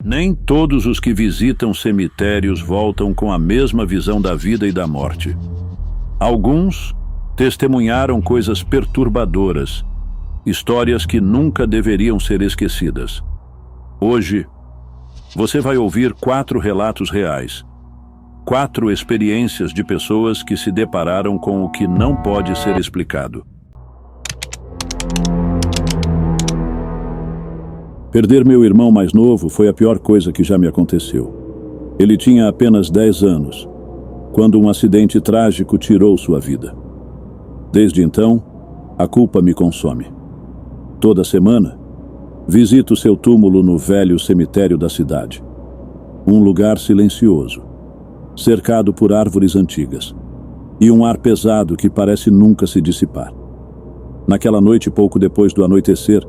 Nem todos os que visitam cemitérios voltam com a mesma visão da vida e da morte. Alguns testemunharam coisas perturbadoras, histórias que nunca deveriam ser esquecidas. Hoje, você vai ouvir 4 relatos reais, 4 experiências de pessoas que se depararam com o que não pode ser explicado. Perder meu irmão mais novo foi a pior coisa que já me aconteceu. Ele tinha apenas 10 anos, quando um acidente trágico tirou sua vida. Desde então, a culpa me consome. Toda semana, visito seu túmulo no velho cemitério da cidade. Um lugar silencioso, cercado por árvores antigas, e um ar pesado que parece nunca se dissipar. Naquela noite, pouco depois do anoitecer,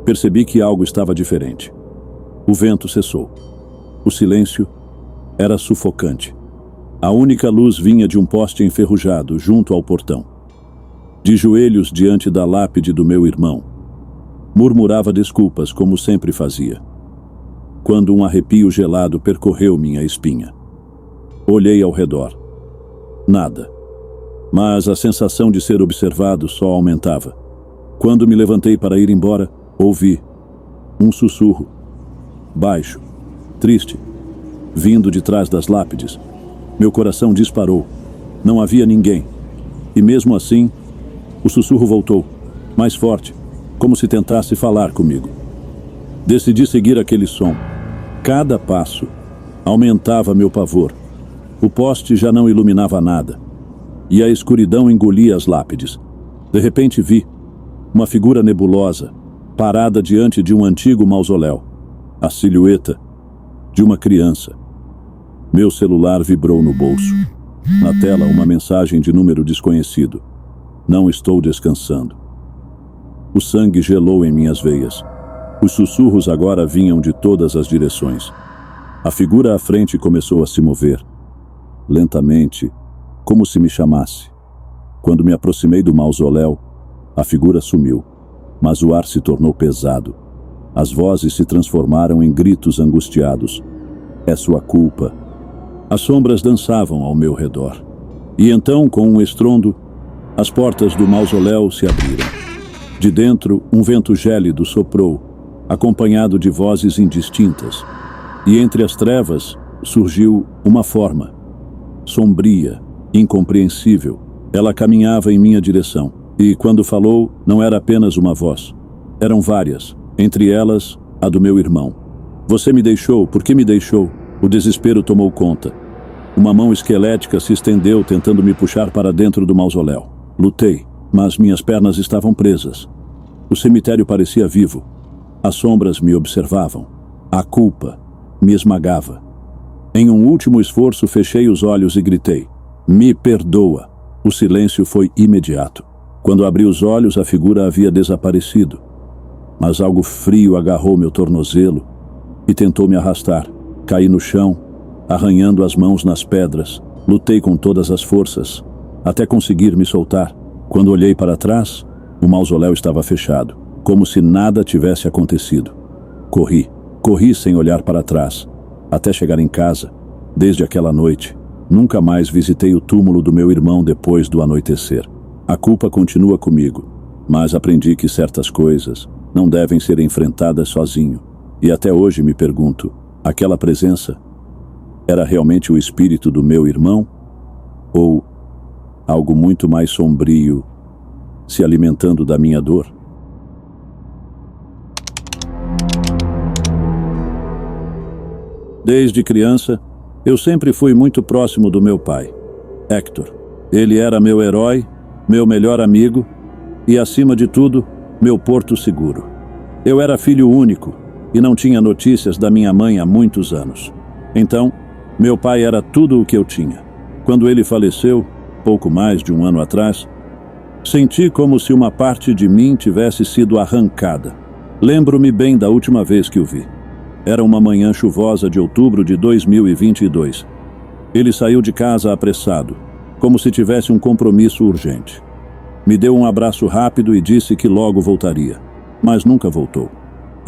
percebi que algo estava diferente. O vento cessou. O silêncio era sufocante. A única luz vinha de um poste enferrujado junto ao portão. De joelhos diante da lápide do meu irmão, murmurava desculpas como sempre fazia. Quando um arrepio gelado percorreu minha espinha. Olhei ao redor. Nada. Mas a sensação de ser observado só aumentava. Quando me levantei para ir embora, ouvi um sussurro, baixo, triste, vindo de trás das lápides. Meu coração disparou. Não havia ninguém. E mesmo assim, o sussurro voltou, mais forte, como se tentasse falar comigo. Decidi seguir aquele som. Cada passo aumentava meu pavor. O poste já não iluminava nada, e a escuridão engolia as lápides. De repente vi uma figura nebulosa, parada diante de um antigo mausoléu. A silhueta de uma criança. Meu celular vibrou no bolso. Na tela, uma mensagem de número desconhecido. Não estou descansando. O sangue gelou em minhas veias. Os sussurros agora vinham de todas as direções. A figura à frente começou a se mover. Lentamente, como se me chamasse. Quando me aproximei do mausoléu, a figura sumiu. Mas o ar se tornou pesado. As vozes se transformaram em gritos angustiados. É sua culpa. As sombras dançavam ao meu redor. E então, com um estrondo, as portas do mausoléu se abriram. De dentro, um vento gélido soprou, acompanhado de vozes indistintas. E entre as trevas, surgiu uma forma. Sombria, incompreensível. Ela caminhava em minha direção. E, quando falou, não era apenas uma voz. Eram várias, entre elas, a do meu irmão. Você me deixou, por que me deixou? O desespero tomou conta. Uma mão esquelética se estendeu, tentando me puxar para dentro do mausoléu. Lutei, mas minhas pernas estavam presas. O cemitério parecia vivo. As sombras me observavam. A culpa me esmagava. Em um último esforço, fechei os olhos e gritei: "Me perdoa!" O silêncio foi imediato. Quando abri os olhos, a figura havia desaparecido. Mas algo frio agarrou meu tornozelo e tentou me arrastar. Caí no chão, arranhando as mãos nas pedras. Lutei com todas as forças, até conseguir me soltar. Quando olhei para trás, o mausoléu estava fechado, como se nada tivesse acontecido. Corri sem olhar para trás, até chegar em casa. Desde aquela noite, nunca mais visitei o túmulo do meu irmão depois do anoitecer. A culpa continua comigo, mas aprendi que certas coisas não devem ser enfrentadas sozinho. E até hoje me pergunto, aquela presença era realmente o espírito do meu irmão? Ou algo muito mais sombrio se alimentando da minha dor? Desde criança, eu sempre fui muito próximo do meu pai, Hector. Ele era meu herói, meu melhor amigo e, acima de tudo, meu porto seguro. Eu era filho único e não tinha notícias da minha mãe há muitos anos. Então, meu pai era tudo o que eu tinha. Quando ele faleceu, pouco mais de um ano atrás, senti como se uma parte de mim tivesse sido arrancada. Lembro-me bem da última vez que o vi. Era uma manhã chuvosa de outubro de 2022. Ele saiu de casa apressado, como se tivesse um compromisso urgente. Me deu um abraço rápido e disse que logo voltaria, mas nunca voltou.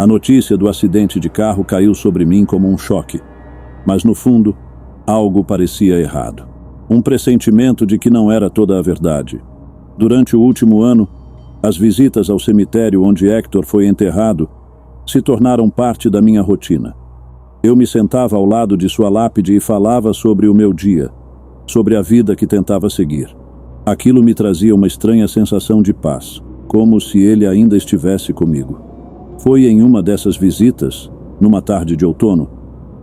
A notícia do acidente de carro caiu sobre mim como um choque, mas no fundo, algo parecia errado. Um pressentimento de que não era toda a verdade. Durante o último ano, as visitas ao cemitério onde Hector foi enterrado se tornaram parte da minha rotina. Eu me sentava ao lado de sua lápide e falava sobre o meu dia, sobre a vida que tentava seguir. Aquilo me trazia uma estranha sensação de paz, como se ele ainda estivesse comigo. Foi em uma dessas visitas, numa tarde de outono,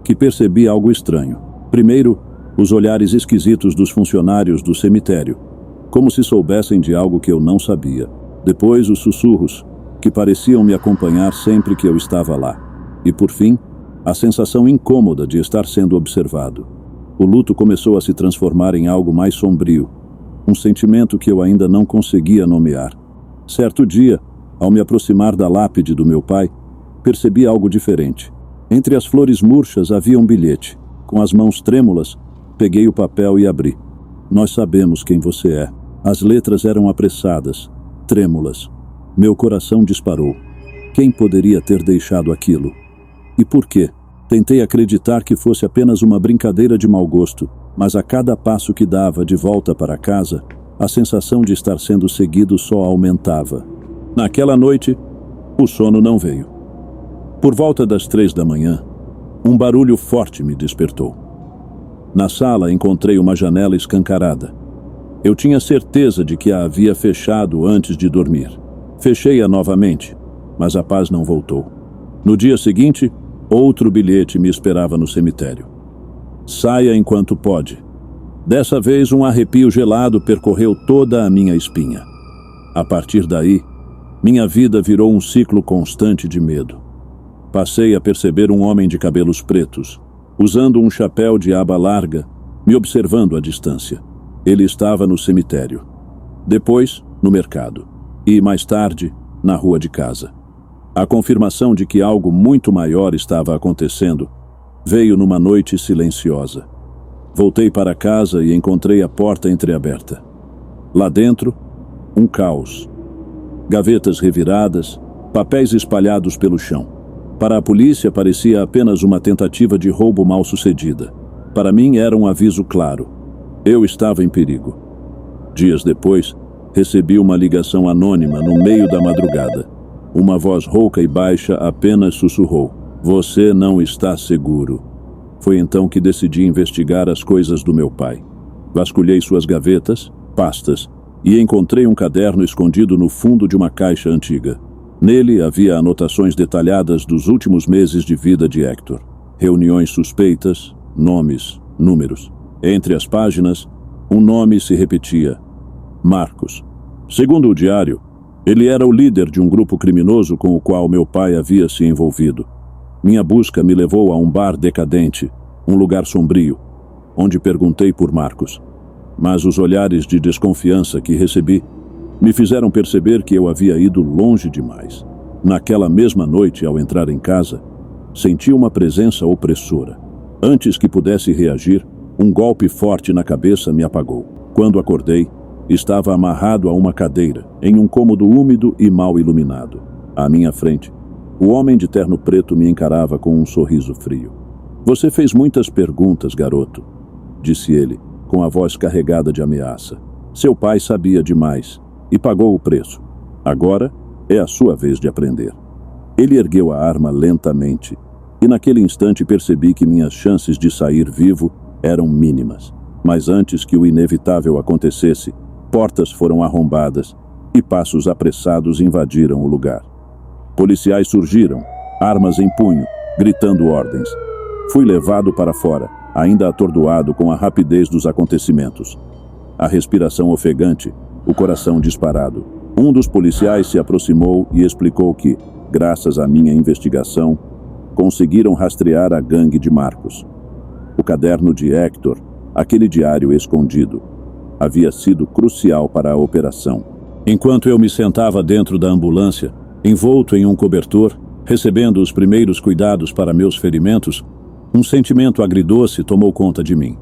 que percebi algo estranho. Primeiro, os olhares esquisitos dos funcionários do cemitério, como se soubessem de algo que eu não sabia. Depois, os sussurros, que pareciam me acompanhar sempre que eu estava lá. E, por fim, a sensação incômoda de estar sendo observado. O luto começou a se transformar em algo mais sombrio, um sentimento que eu ainda não conseguia nomear. Certo dia, ao me aproximar da lápide do meu pai, percebi algo diferente. Entre as flores murchas havia um bilhete. Com as mãos trêmulas, peguei o papel e abri. Nós sabemos quem você é. As letras eram apressadas, trêmulas. Meu coração disparou. Quem poderia ter deixado aquilo? E por quê? Tentei acreditar que fosse apenas uma brincadeira de mau gosto, mas a cada passo que dava de volta para casa, a sensação de estar sendo seguido só aumentava. Naquela noite, o sono não veio. Por volta das 3 da manhã, um barulho forte me despertou. Na sala encontrei uma janela escancarada. Eu tinha certeza de que a havia fechado antes de dormir. Fechei-a novamente, mas a paz não voltou. No dia seguinte, outro bilhete me esperava no cemitério. Saia enquanto pode. Dessa vez, um arrepio gelado percorreu toda a minha espinha. A partir daí, minha vida virou um ciclo constante de medo. Passei a perceber um homem de cabelos pretos, usando um chapéu de aba larga, me observando à distância. Ele estava no cemitério. Depois, no mercado. E, mais tarde, na rua de casa. A confirmação de que algo muito maior estava acontecendo veio numa noite silenciosa. Voltei para casa e encontrei a porta entreaberta. Lá dentro, um caos. Gavetas reviradas, papéis espalhados pelo chão. Para a polícia parecia apenas uma tentativa de roubo mal sucedida. Para mim era um aviso claro. Eu estava em perigo. Dias depois, recebi uma ligação anônima no meio da madrugada. Uma voz rouca e baixa apenas sussurrou: "Você não está seguro." Foi então que decidi investigar as coisas do meu pai. Vasculhei suas gavetas, pastas, e encontrei um caderno escondido no fundo de uma caixa antiga. Nele havia anotações detalhadas dos últimos meses de vida de Hector. Reuniões suspeitas, nomes, números. Entre as páginas, um nome se repetia: Marcos. Segundo o diário, ele era o líder de um grupo criminoso com o qual meu pai havia se envolvido. Minha busca me levou a um bar decadente, um lugar sombrio, onde perguntei por Marcos. Mas os olhares de desconfiança que recebi me fizeram perceber que eu havia ido longe demais. Naquela mesma noite, ao entrar em casa, senti uma presença opressora. Antes que pudesse reagir, um golpe forte na cabeça me apagou. Quando acordei, estava amarrado a uma cadeira, em um cômodo úmido e mal iluminado. À minha frente, o homem de terno preto me encarava com um sorriso frio. "Você fez muitas perguntas, garoto", disse ele, com a voz carregada de ameaça. "Seu pai sabia demais e pagou o preço. Agora é a sua vez de aprender." Ele ergueu a arma lentamente, e naquele instante percebi que minhas chances de sair vivo eram mínimas. Mas antes que o inevitável acontecesse, portas foram arrombadas e passos apressados invadiram o lugar. Policiais surgiram, armas em punho, gritando ordens. Fui levado para fora, ainda atordoado com a rapidez dos acontecimentos. A respiração ofegante, o coração disparado. Um dos policiais se aproximou e explicou que, graças à minha investigação, conseguiram rastrear a gangue de Marcos. O caderno de Hector, aquele diário escondido, havia sido crucial para a operação. Enquanto eu me sentava dentro da ambulância, envolto em um cobertor, recebendo os primeiros cuidados para meus ferimentos, um sentimento agridoce tomou conta de mim.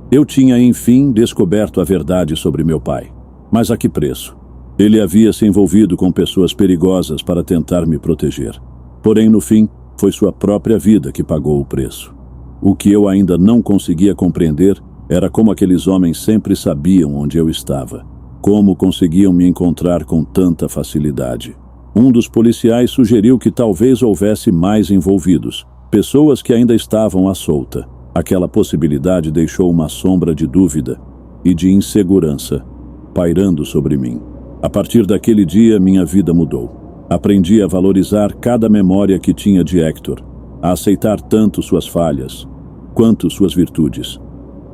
Eu tinha, enfim, descoberto a verdade sobre meu pai. Mas a que preço? Ele havia se envolvido com pessoas perigosas para tentar me proteger. Porém, no fim, foi sua própria vida que pagou o preço. O que eu ainda não conseguia compreender era como aqueles homens sempre sabiam onde eu estava. Como conseguiam me encontrar com tanta facilidade. Um dos policiais sugeriu que talvez houvesse mais envolvidos, pessoas que ainda estavam à solta. Aquela possibilidade deixou uma sombra de dúvida e de insegurança pairando sobre mim. A partir daquele dia, minha vida mudou. Aprendi a valorizar cada memória que tinha de Hector, a aceitar tanto suas falhas quanto suas virtudes.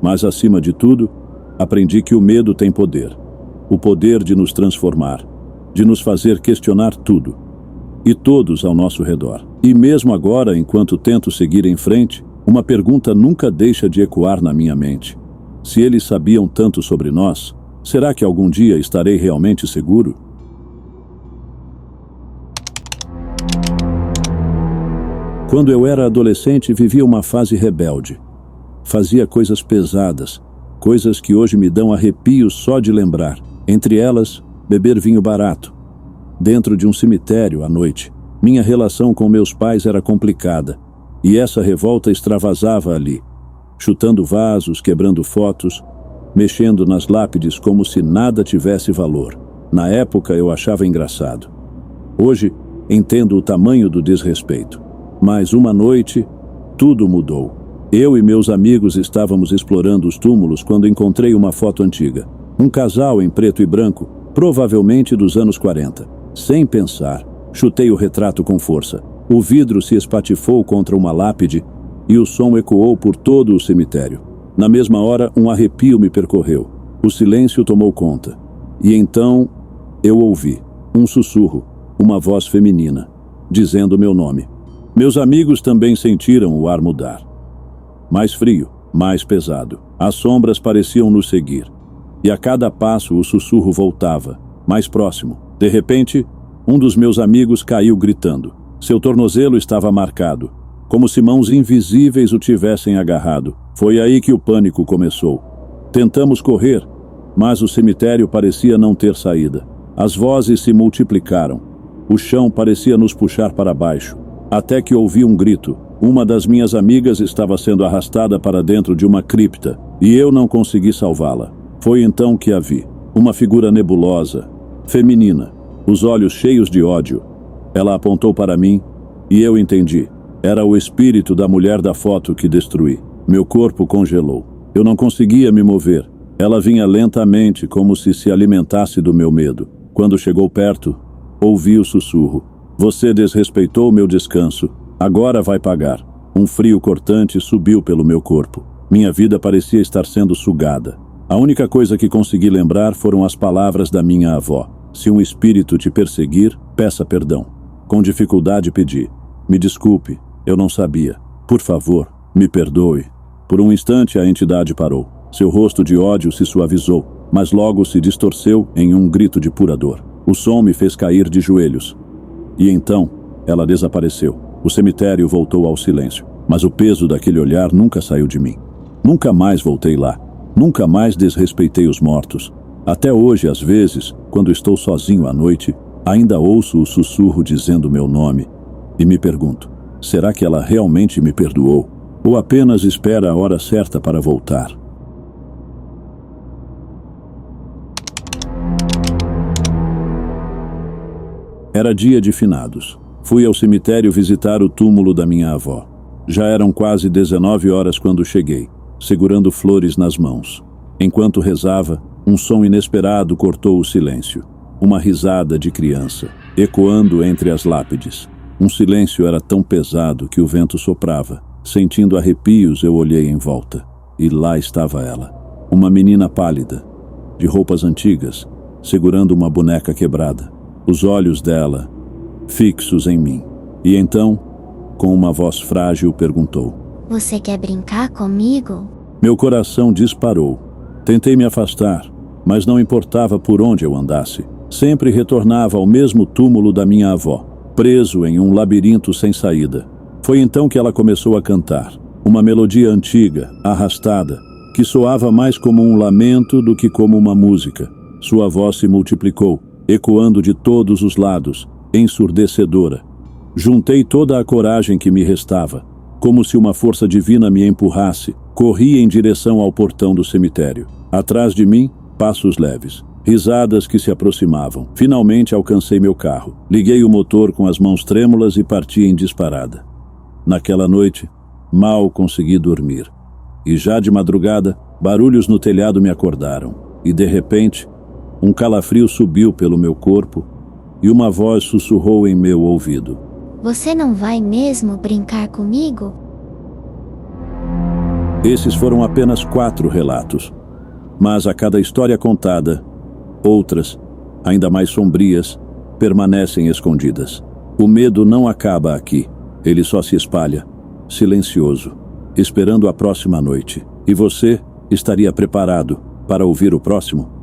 Mas, acima de tudo, aprendi que o medo tem poder. O poder de nos transformar, de nos fazer questionar tudo e todos ao nosso redor. E mesmo agora, enquanto tento seguir em frente, uma pergunta nunca deixa de ecoar na minha mente. Se eles sabiam tanto sobre nós, será que algum dia estarei realmente seguro? Quando eu era adolescente, vivia uma fase rebelde. Fazia coisas pesadas, coisas que hoje me dão arrepios só de lembrar. Entre elas, beber vinho barato. Dentro de um cemitério, à noite. Minha relação com meus pais era complicada, e essa revolta extravasava ali, chutando vasos, quebrando fotos, mexendo nas lápides como se nada tivesse valor. Na época, eu achava engraçado. Hoje, entendo o tamanho do desrespeito. Mas uma noite, tudo mudou. Eu e meus amigos estávamos explorando os túmulos quando encontrei uma foto antiga. Um casal em preto e branco, provavelmente dos anos 40. Sem pensar, chutei o retrato com força. O vidro se espatifou contra uma lápide e o som ecoou por todo o cemitério. Na mesma hora, um arrepio me percorreu. O silêncio tomou conta. E então, eu ouvi um sussurro, uma voz feminina, dizendo meu nome. Meus amigos também sentiram o ar mudar. Mais frio, mais pesado. As sombras pareciam nos seguir. E a cada passo o sussurro voltava, mais próximo. De repente, um dos meus amigos caiu gritando. Seu tornozelo estava marcado, como se mãos invisíveis o tivessem agarrado. Foi aí que o pânico começou. Tentamos correr, mas o cemitério parecia não ter saída. As vozes se multiplicaram. O chão parecia nos puxar para baixo. Até que ouvi um grito. Uma das minhas amigas estava sendo arrastada para dentro de uma cripta, e eu não consegui salvá-la. Foi então que a vi. Uma figura nebulosa, feminina, os olhos cheios de ódio. Ela apontou para mim, e eu entendi. Era o espírito da mulher da foto que destruí. Meu corpo congelou. Eu não conseguia me mover. Ela vinha lentamente, como se alimentasse do meu medo. Quando chegou perto, ouvi o sussurro. Você desrespeitou meu descanso. Agora vai pagar. Um frio cortante subiu pelo meu corpo. Minha vida parecia estar sendo sugada. A única coisa que consegui lembrar foram as palavras da minha avó. Se um espírito te perseguir, peça perdão. Com dificuldade pedi. Me desculpe, eu não sabia. Por favor, me perdoe. Por um instante a entidade parou. Seu rosto de ódio se suavizou, mas logo se distorceu em um grito de pura dor. O som me fez cair de joelhos. E então, ela desapareceu. O cemitério voltou ao silêncio, mas o peso daquele olhar nunca saiu de mim. Nunca mais voltei lá. Nunca mais desrespeitei os mortos. Até hoje, às vezes, quando estou sozinho à noite, ainda ouço o sussurro dizendo meu nome e me pergunto, será que ela realmente me perdoou? Ou apenas espera a hora certa para voltar? Era dia de finados. Fui ao cemitério visitar o túmulo da minha avó. Já eram quase 19 horas quando cheguei, segurando flores nas mãos. Enquanto rezava, um som inesperado cortou o silêncio. Uma risada de criança, ecoando entre as lápides. Um silêncio era tão pesado que o vento soprava. Sentindo arrepios, eu olhei em volta. E lá estava ela. Uma menina pálida, de roupas antigas, segurando uma boneca quebrada. Os olhos dela fixos em mim. E então, com uma voz frágil, perguntou: Você quer brincar comigo? Meu coração disparou. Tentei me afastar, mas não importava por onde eu andasse. Sempre retornava ao mesmo túmulo da minha avó, preso em um labirinto sem saída. Foi então que ela começou a cantar. Uma melodia antiga, arrastada, que soava mais como um lamento do que como uma música. Sua voz se multiplicou, ecoando de todos os lados, ensurdecedora. Juntei toda a coragem que me restava, como se uma força divina me empurrasse. Corri em direção ao portão do cemitério. Atrás de mim, passos leves, risadas que se aproximavam. Finalmente alcancei meu carro. Liguei o motor com as mãos trêmulas e parti em disparada. Naquela noite, mal consegui dormir. E já de madrugada, barulhos no telhado me acordaram. E de repente, um calafrio subiu pelo meu corpo e uma voz sussurrou em meu ouvido: Você não vai mesmo brincar comigo? Esses foram apenas 4 relatos. Mas a cada história contada, outras, ainda mais sombrias, permanecem escondidas. O medo não acaba aqui. Ele só se espalha, silencioso, esperando a próxima noite. E você estaria preparado para ouvir o próximo?